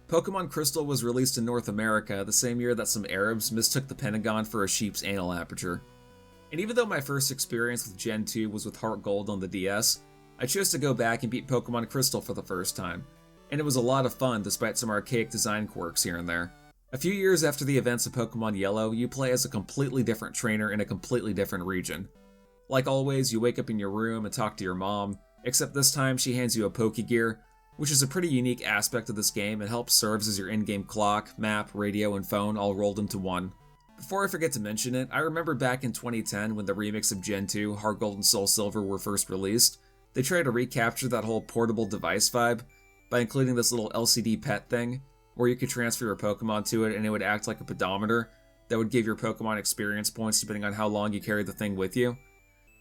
Pokemon Crystal was released in North America the same year that some Arabs mistook the Pentagon for a sheep's anal aperture. And even though my first experience with Gen 2 was with Heart Gold on the DS, I chose to go back and beat Pokemon Crystal for the first time, and it was a lot of fun despite some archaic design quirks here and there. A few years after the events of Pokemon Yellow, you play as a completely different trainer in a completely different region. Like always, you wake up in your room and talk to your mom, except this time she hands you a Pokegear, which is a pretty unique aspect of this game and helps serves as your in-game clock, map, radio, and phone all rolled into one. Before I forget to mention it, I remember back in 2010 when the remix of Gen 2, Heart Gold and Soul Silver were first released, they tried to recapture that whole portable device vibe by including this little LCD pet thing, where you could transfer your Pokemon to it and it would act like a pedometer that would give your Pokemon experience points depending on how long you carried the thing with you.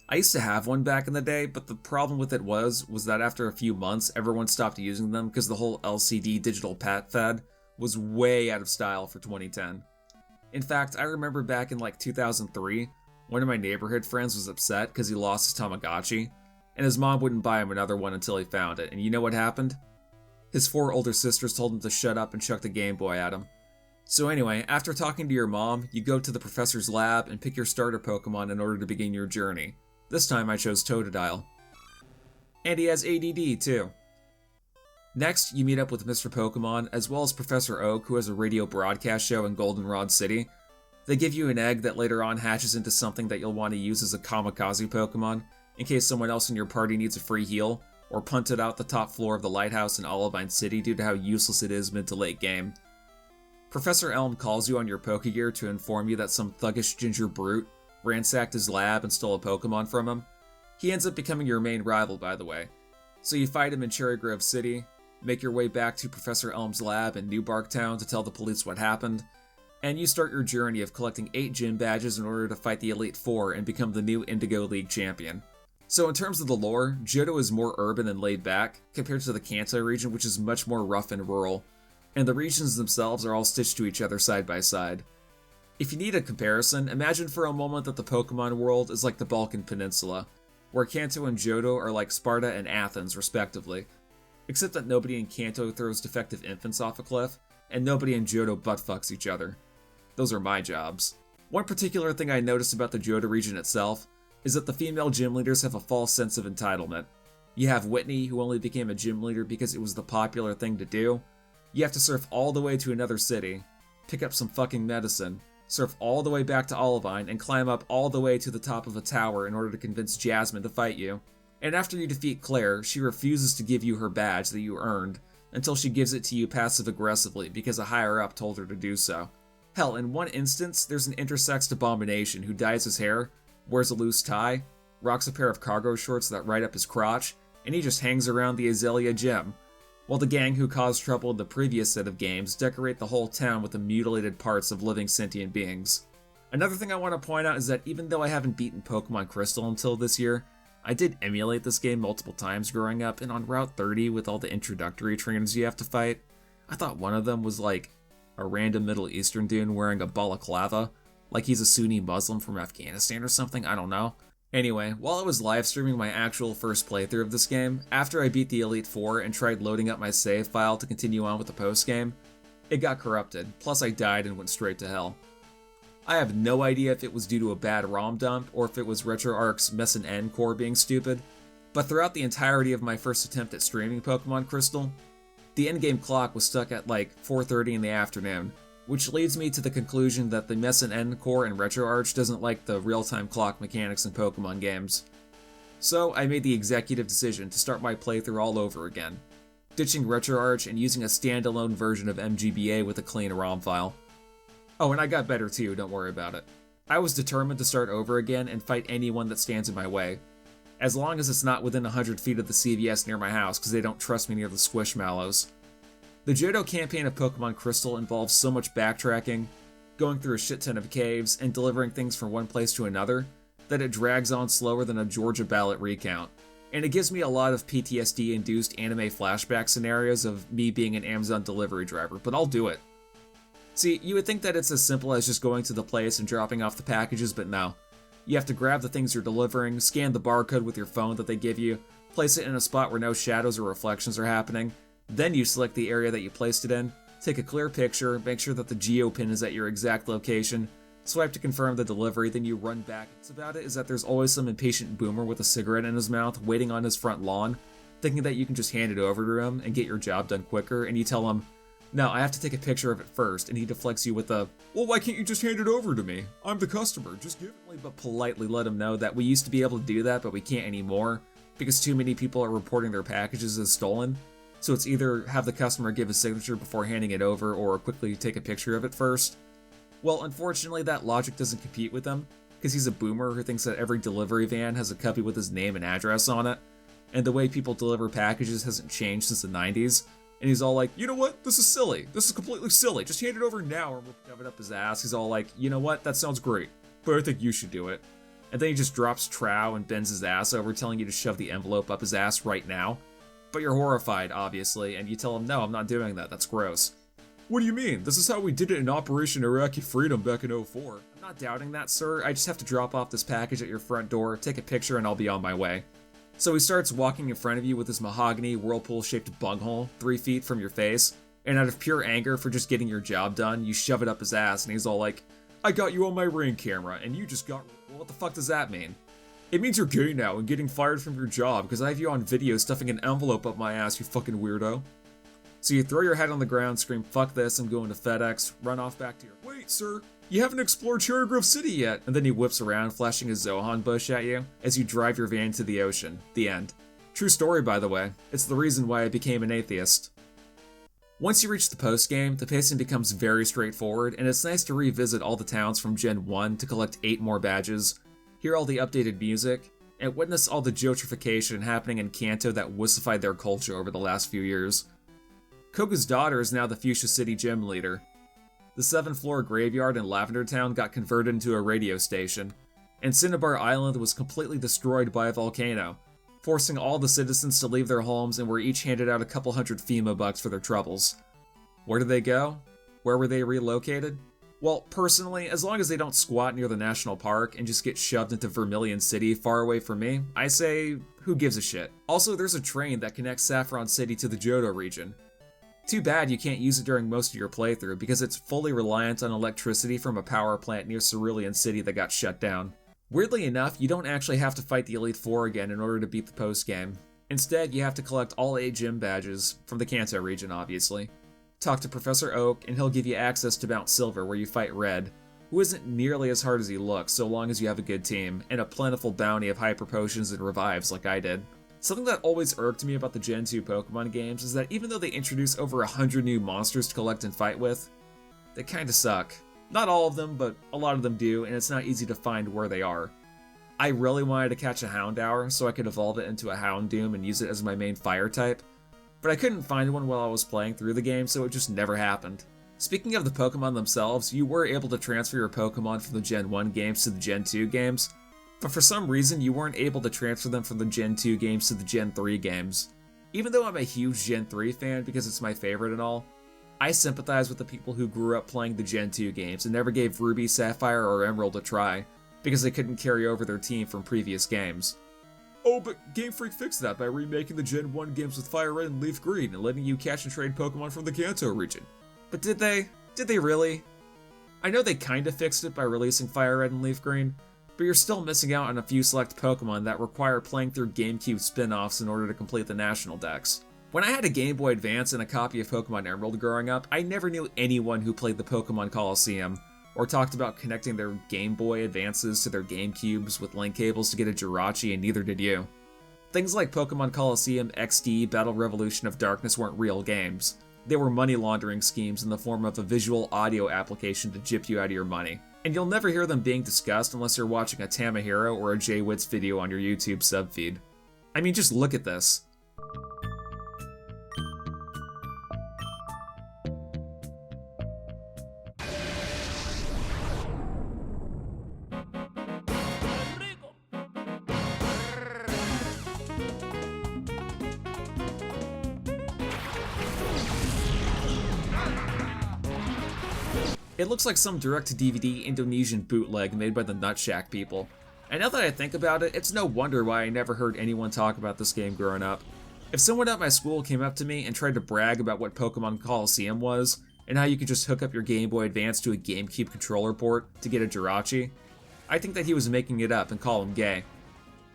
I used to have one back in the day, but the problem with it was that after a few months, everyone stopped using them because the whole LCD digital pet fad was way out of style for 2010. In fact, I remember back in like 2003, one of my neighborhood friends was upset because he lost his Tamagotchi, and his mom wouldn't buy him another one until he found it, and you know what happened? His 4 older sisters told him to shut up and chuck the Game Boy at him. So anyway, after talking to your mom, you go to the professor's lab and pick your starter Pokemon in order to begin your journey. This time I chose Totodile. And he has ADD too. Next, you meet up with Mr. Pokemon, as well as Professor Oak, who has a radio broadcast show in Goldenrod City. They give you an egg that later on hatches into something that you'll want to use as a kamikaze Pokemon, in case someone else in your party needs a free heal, or punt it out the top floor of the lighthouse in Olivine City due to how useless it is mid to late game. Professor Elm calls you on your Pokegear to inform you that some thuggish ginger brute ransacked his lab and stole a Pokemon from him. He ends up becoming your main rival, by the way. So you fight him in Cherry Grove City, make your way back to Professor Elm's lab in New Barktown to tell the police what happened, and you start your journey of collecting 8 gym badges in order to fight the Elite Four and become the new Indigo League champion. So in terms of the lore, Johto is more urban and laid back, compared to the Kanto region, which is much more rough and rural, and the regions themselves are all stitched to each other side by side. If you need a comparison, imagine for a moment that the Pokemon world is like the Balkan Peninsula, where Kanto and Johto are like Sparta and Athens, respectively, except that nobody in Kanto throws defective infants off a cliff, and nobody in Johto buttfucks each other. Those are my jobs. One particular thing I noticed about the Johto region itself is that the female gym leaders have a false sense of entitlement. You have Whitney, who only became a gym leader because it was the popular thing to do. You have to surf all the way to another city, pick up some fucking medicine, surf all the way back to Olivine, and climb up all the way to the top of a tower in order to convince Jasmine to fight you. And after you defeat Claire, she refuses to give you her badge that you earned, until she gives it to you passive-aggressively because a higher-up told her to do so. Hell, in one instance, there's an intersexed abomination who dyes his hair, wears a loose tie, rocks a pair of cargo shorts that ride up his crotch, and he just hangs around the Azalea Gym, while the gang who caused trouble in the previous set of games decorate the whole town with the mutilated parts of living sentient beings. Another thing I want to point out is that even though I haven't beaten Pokemon Crystal until this year, I did emulate this game multiple times growing up, and on Route 30 with all the introductory trainers you have to fight, I thought one of them was like a random Middle Eastern dude wearing a balaclava, like he's a Sunni Muslim from Afghanistan or something, I don't know. Anyway, while I was live streaming my actual first playthrough of this game, after I beat the Elite Four and tried loading up my save file to continue on with the post-game, it got corrupted, plus I died and went straight to hell. I have no idea if it was due to a bad ROM dump or if it was RetroArch's Mess and N core being stupid, but throughout the entirety of my first attempt at streaming Pokemon Crystal, the endgame clock was stuck at like 4:30 in the afternoon, which leads me to the conclusion that the Mess and N core in RetroArch doesn't like the real-time clock mechanics in Pokemon games. So I made the executive decision to start my playthrough all over again, ditching RetroArch and using a standalone version of MGBA with a clean ROM file. Oh, and I got better too, don't worry about it. I was determined to start over again and fight anyone that stands in my way, as long as it's not within 100 feet of the CVS near my house because they don't trust me near the Squishmallows. The Johto campaign of Pokemon Crystal involves so much backtracking, going through a shit ton of caves, and delivering things from one place to another, that it drags on slower than a Georgia ballot recount. And it gives me a lot of PTSD-induced anime flashback scenarios of me being an Amazon delivery driver, but I'll do it. See, you would think that it's as simple as just going to the place and dropping off the packages, but no. You have to grab the things you're delivering, scan the barcode with your phone that they give you, place it in a spot where no shadows or reflections are happening, then you select the area that you placed it in, Take a clear picture, make sure that the geo pin is at your exact location, swipe to confirm the delivery, then you run back. What's about it is that there's always some impatient boomer with a cigarette in his mouth waiting on his front lawn, thinking that you can just hand it over to him and get your job done quicker, and you tell him, "No, I have to take a picture of it first," and he deflects you with a, "Well, why can't you just hand it over to me? I'm the customer, just give it." But politely let him know that we used to be able to do that, but we can't anymore, because too many people are reporting their packages as stolen. So it's either have the customer give a signature before handing it over, or quickly take a picture of it first. Well, unfortunately, that logic doesn't compete with him, because he's a boomer who thinks that every delivery van has a cubby with his name and address on it, and the way people deliver packages hasn't changed since the 90s, and he's all like, "You know what, this is silly, this is completely silly, just hand it over now," or we'll shove it up his ass. He's all like, "You know what, that sounds great, but I think you should do it." And then he just drops trow and bends his ass over, telling you to shove the envelope up his ass right now. But you're horrified, obviously, and you tell him, "No, I'm not doing that, that's gross." "What do you mean? This is how we did it in Operation Iraqi Freedom back in '04. "I'm not doubting that, sir. I just have to drop off this package at your front door, take a picture, and I'll be on my way." So he starts walking in front of you with his mahogany, whirlpool-shaped bunghole 3 feet from your face, and out of pure anger for just getting your job done, you shove it up his ass, and he's all like, "I got you on my Ring camera, and you just got..." Well, what the fuck does that mean? "It means you're gay now and getting fired from your job because I have you on video stuffing an envelope up my ass, you fucking weirdo." So you throw your head on the ground, scream, "Fuck this, I'm going to FedEx," run off back to your, "Wait, sir, you haven't explored Cherry Grove City yet," and then he whips around, flashing his Zohan bush at you as you drive your van to the ocean. The end. True story, by the way. It's the reason why I became an atheist. Once you reach the post-game, the pacing becomes very straightforward, and it's nice to revisit all the towns from Gen 1 to collect 8 more badges, hear all the updated music, and witness all the gentrification happening in Kanto that wussified their culture over the last few years. Koga's daughter is now the Fuchsia City gym leader. The 7th-floor graveyard in Lavender Town got converted into a radio station, and Cinnabar Island was completely destroyed by a volcano, forcing all the citizens to leave their homes and were each handed out a couple hundred FEMA bucks for their troubles. Where did they go? Where were they relocated? Well, personally, as long as they don't squat near the national park and just get shoved into Vermilion City far away from me, I say, who gives a shit? Also, there's a train that connects Saffron City to the Johto region. Too bad you can't use it during most of your playthrough because it's fully reliant on electricity from a power plant near Cerulean City that got shut down. Weirdly enough, you don't actually have to fight the Elite Four again in order to beat the post-game. Instead, you have to collect all 8 gym badges, from the Kanto region obviously. Talk to Professor Oak, and he'll give you access to Mount Silver where you fight Red, who isn't nearly as hard as he looks so long as you have a good team, and a plentiful bounty of hyper potions and revives like I did. Something that always irked me about the Gen 2 Pokemon games is that even though they introduce over 100 new monsters to collect and fight with, they kinda suck. Not all of them, but a lot of them do, and it's not easy to find where they are. I really wanted to catch a Houndour so I could evolve it into a Houndoom and use it as my main fire type, but I couldn't find one while I was playing through the game, so it just never happened. Speaking of the Pokemon themselves, you were able to transfer your Pokemon from the Gen 1 games to the Gen 2 games, but for some reason you weren't able to transfer them from the Gen 2 games to the Gen 3 games. Even though I'm a huge Gen 3 fan because it's my favorite and all, I sympathize with the people who grew up playing the Gen 2 games and never gave Ruby, Sapphire, or Emerald a try, because they couldn't carry over their team from previous games. "Oh, but Game Freak fixed that by remaking the Gen 1 games with Fire Red and Leaf Green and letting you catch and trade Pokemon from the Kanto region." But did they? Did they really? I know they kinda fixed it by releasing Fire Red and Leaf Green, but you're still missing out on a few select Pokemon that require playing through GameCube spin-offs in order to complete the national dex. When I had a Game Boy Advance and a copy of Pokemon Emerald growing up, I never knew anyone who played the Pokemon Coliseum, or talked about connecting their Game Boy Advances to their GameCubes with link cables to get a Jirachi, and neither did you. Things like Pokemon Coliseum, XD, Battle Revolution of Darkness weren't real games. They were money laundering schemes in the form of a visual audio application to gyp you out of your money. And you'll never hear them being discussed unless you're watching a Tamahiro or a J-Wits video on your YouTube subfeed. I mean, just look at this. It looks like some direct-to-DVD Indonesian bootleg made by the Nutshack people. And now that I think about it, it's no wonder why I never heard anyone talk about this game growing up. If someone at my school came up to me and tried to brag about what Pokemon Coliseum was, and how you could just hook up your Game Boy Advance to a GameCube controller port to get a Jirachi, I think that he was making it up and call him gay.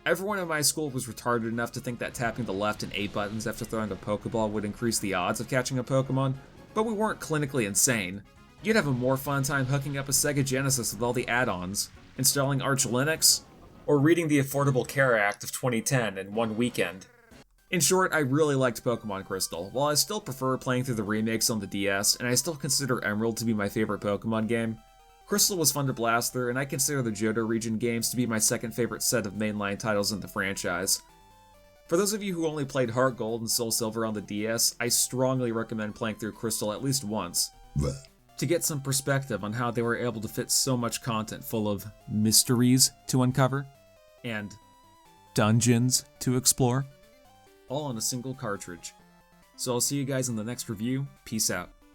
Everyone in my school was retarded enough to think that tapping the left and A buttons after throwing a Pokeball would increase the odds of catching a Pokemon, but we weren't clinically insane. You'd have a more fun time hooking up a Sega Genesis with all the add-ons, installing Arch Linux, or reading the Affordable Care Act of 2010 in one weekend. In short, I really liked Pokemon Crystal. While I still prefer playing through the remakes on the DS, and I still consider Emerald to be my favorite Pokemon game, Crystal was fun to blast through, and I consider the Johto region games to be my second favorite set of mainline titles in the franchise. For those of you who only played Heart Gold and Soul Silver on the DS, I strongly recommend playing through Crystal at least once, to get some perspective on how they were able to fit so much content full of mysteries to uncover, and dungeons to explore, all on a single cartridge. So I'll see you guys in the next review. Peace out.